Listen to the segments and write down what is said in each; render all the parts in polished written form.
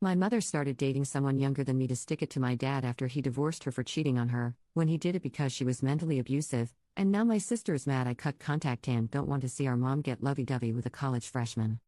My mother started dating someone younger than me to stick it to my dad after he divorced her for cheating on her, when he did it because she was mentally abusive, and now my sister is mad I cut contact and don't want to see our mom get lovey-dovey with a college freshman.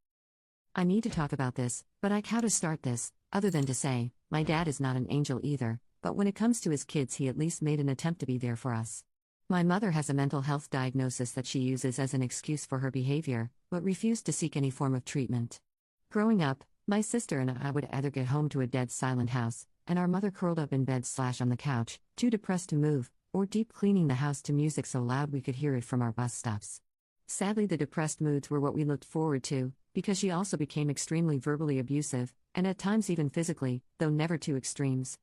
I need to talk about this, but how to start this, other than to say, my dad is not an angel either, but when it comes to his kids he at least made an attempt to be there for us. My mother has a mental health diagnosis that she uses as an excuse for her behavior, but refused to seek any form of treatment. Growing up, my sister and I would either get home to a dead silent house, and our mother curled up in bed / on the couch, too depressed to move, or deep cleaning the house to music so loud we could hear it from our bus stops. Sadly, the depressed moods were what we looked forward to, because she also became extremely verbally abusive, and at times even physically, though never to extremes.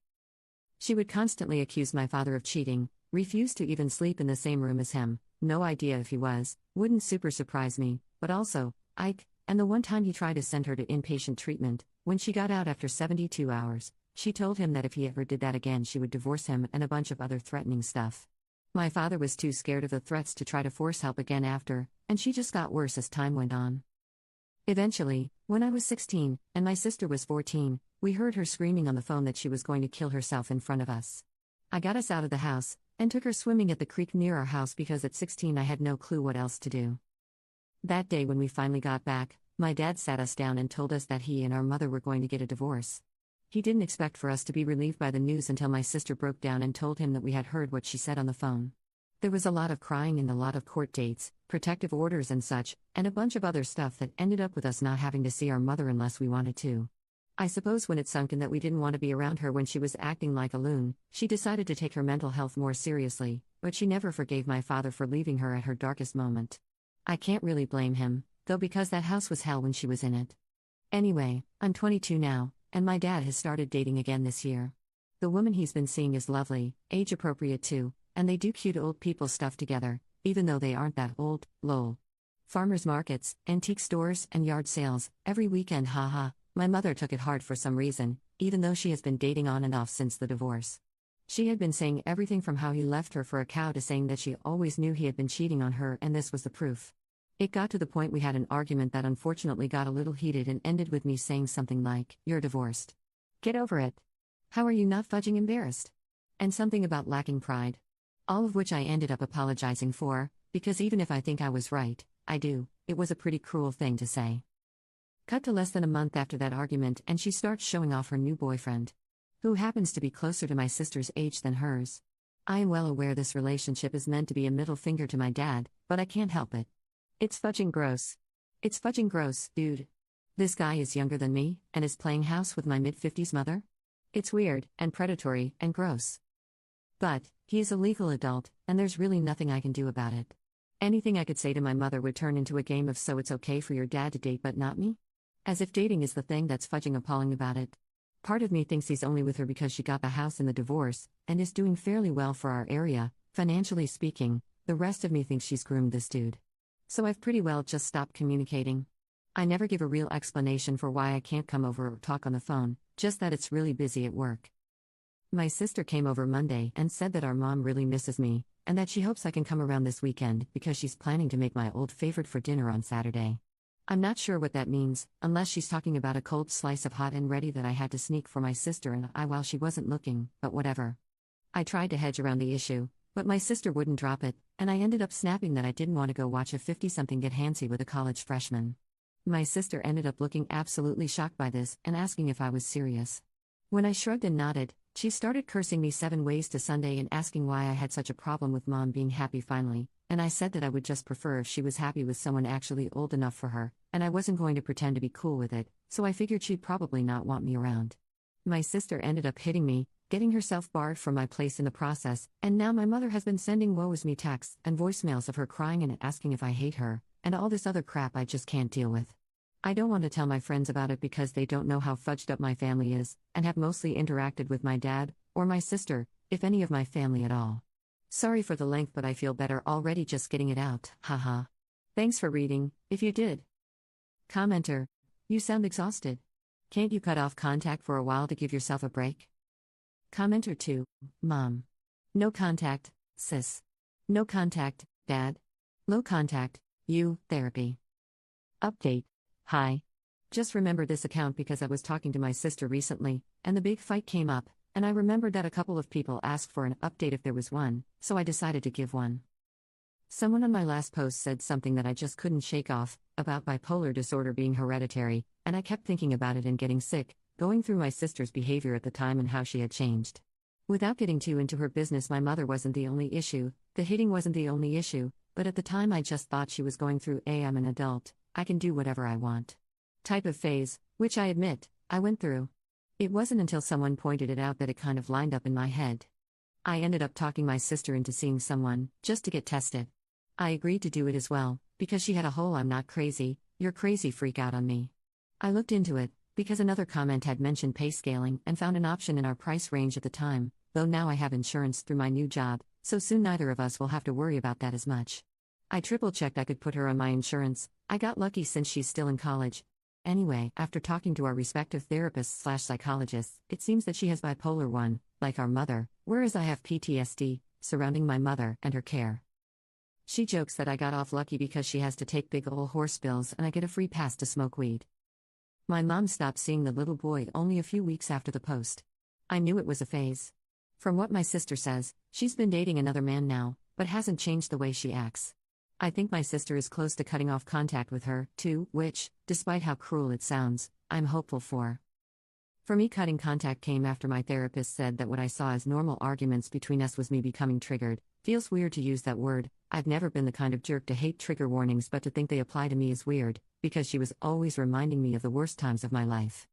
She would constantly accuse my father of cheating, refuse to even sleep in the same room as him, no idea if he was, wouldn't super surprise me, but also, Ike. And the one time he tried to send her to inpatient treatment, when she got out after 72 hours, she told him that if he ever did that again she would divorce him and a bunch of other threatening stuff. My father was too scared of the threats to try to force help again after, and she just got worse as time went on. Eventually, when I was 16, and my sister was 14, we heard her screaming on the phone that she was going to kill herself in front of us. I got us out of the house, and took her swimming at the creek near our house because at 16 I had no clue what else to do. That day when we finally got back, my dad sat us down and told us that he and our mother were going to get a divorce. He didn't expect for us to be relieved by the news until my sister broke down and told him that we had heard what she said on the phone. There was a lot of crying and a lot of court dates, protective orders and such, and a bunch of other stuff that ended up with us not having to see our mother unless we wanted to. I suppose when it sunk in that we didn't want to be around her when she was acting like a loon, she decided to take her mental health more seriously, but she never forgave my father for leaving her at her darkest moment. I can't really blame him, though, because that house was hell when she was in it. Anyway, I'm 22 now, and my dad has started dating again this year. The woman he's been seeing is lovely, age appropriate too, and they do cute old people stuff together, even though they aren't that old, lol. Farmers markets, antique stores, and yard sales, every weekend, haha. My mother took it hard for some reason, even though she has been dating on and off since the divorce. She had been saying everything from how he left her for a cow to saying that she always knew he had been cheating on her, and this was the proof. It got to the point we had an argument that unfortunately got a little heated and ended with me saying something like, "You're divorced. Get over it. How are you not fudging embarrassed?" And something about lacking pride. All of which I ended up apologizing for, because even if I think I was right, I do, it was a pretty cruel thing to say. Cut to less than a month after that argument and she starts showing off her new boyfriend, who happens to be closer to my sister's age than hers. I am well aware this relationship is meant to be a middle finger to my dad, but I can't help it. It's fudging gross. It's fudging gross, dude. This guy is younger than me, and is playing house with my mid-50s mother? It's weird, and predatory, and gross. But, he is a legal adult, and there's really nothing I can do about it. Anything I could say to my mother would turn into a game of so it's okay for your dad to date but not me? As if dating is the thing that's fudging appalling about it. Part of me thinks he's only with her because she got the house in the divorce, and is doing fairly well for our area, financially speaking. The rest of me thinks she's groomed this dude. So I've pretty well just stopped communicating. I never give a real explanation for why I can't come over or talk on the phone, just that it's really busy at work. My sister came over Monday and said that our mom really misses me, and that she hopes I can come around this weekend because she's planning to make my old favorite for dinner on Saturday. I'm not sure what that means, unless she's talking about a cold slice of hot and ready that I had to sneak for my sister and I while she wasn't looking, but whatever. I tried to hedge around the issue, but my sister wouldn't drop it, and I ended up snapping that I didn't want to go watch a 50-something get handsy with a college freshman. My sister ended up looking absolutely shocked by this and asking if I was serious. When I shrugged and nodded, she started cursing me 7 ways to Sunday and asking why I had such a problem with mom being happy finally, and I said that I would just prefer if she was happy with someone actually old enough for her, and I wasn't going to pretend to be cool with it, so I figured she'd probably not want me around. My sister ended up hitting me, getting herself barred from my place in the process, and now my mother has been sending woe is me texts and voicemails of her crying and asking if I hate her, and all this other crap I just can't deal with. I don't want to tell my friends about it because they don't know how fudged up my family is, and have mostly interacted with my dad, or my sister, if any of my family at all. Sorry for the length, but I feel better already just getting it out, haha. Thanks for reading, if you did. Commenter: you sound exhausted. Can't you cut off contact for a while to give yourself a break? Commenter 2, Mom. No contact, sis. No contact, Dad. Low contact, you, therapy. Update. Hi. Just remember this account because I was talking to my sister recently, and the big fight came up, and I remembered that a couple of people asked for an update if there was one, so I decided to give one. Someone on my last post said something that I just couldn't shake off, about bipolar disorder being hereditary, and I kept thinking about it and getting sick, going through my sister's behavior at the time and how she had changed. Without getting too into her business, my mother wasn't the only issue, the hitting wasn't the only issue, but at the time I just thought she was going through I'm an adult, I can do whatever I want type of phase, which I admit, I went through. It wasn't until someone pointed it out that it kind of lined up in my head. I ended up talking my sister into seeing someone, just to get tested. I agreed to do it as well, because she had a whole "I'm not crazy, you're crazy" freak out on me. I looked into it, because another comment had mentioned pay scaling and found an option in our price range at the time, though now I have insurance through my new job, so soon neither of us will have to worry about that as much. I triple-checked I could put her on my insurance. I got lucky since she's still in college. Anyway, after talking to our respective therapists/psychologists, it seems that she has bipolar 1, like our mother, whereas I have PTSD, surrounding my mother and her care. She jokes that I got off lucky because she has to take big ol' horse pills and I get a free pass to smoke weed. My mom stopped seeing the little boy only a few weeks after the post. I knew it was a phase. From what my sister says, she's been dating another man now, but hasn't changed the way she acts. I think my sister is close to cutting off contact with her, too, which, despite how cruel it sounds, I'm hopeful for. For me, cutting contact came after my therapist said that what I saw as normal arguments between us was me becoming triggered. Feels weird to use that word. I've never been the kind of jerk to hate trigger warnings, but to think they apply to me is weird, because she was always reminding me of the worst times of my life.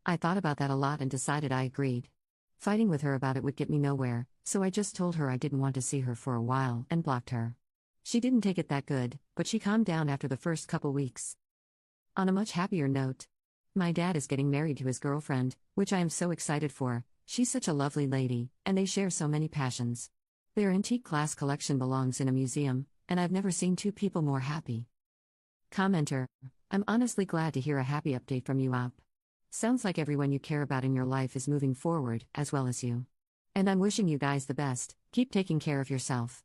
I thought about that a lot and decided I agreed. Fighting with her about it would get me nowhere, so I just told her I didn't want to see her for a while and blocked her. She didn't take it that good, but she calmed down after the first couple weeks. On a much happier note, my dad is getting married to his girlfriend, which I am so excited for. She's such a lovely lady, and they share so many passions. Their antique glass collection belongs in a museum, and I've never seen two people more happy. Commenter: I'm honestly glad to hear a happy update from you, Op. Sounds like everyone you care about in your life is moving forward, as well as you. And I'm wishing you guys the best. Keep taking care of yourself.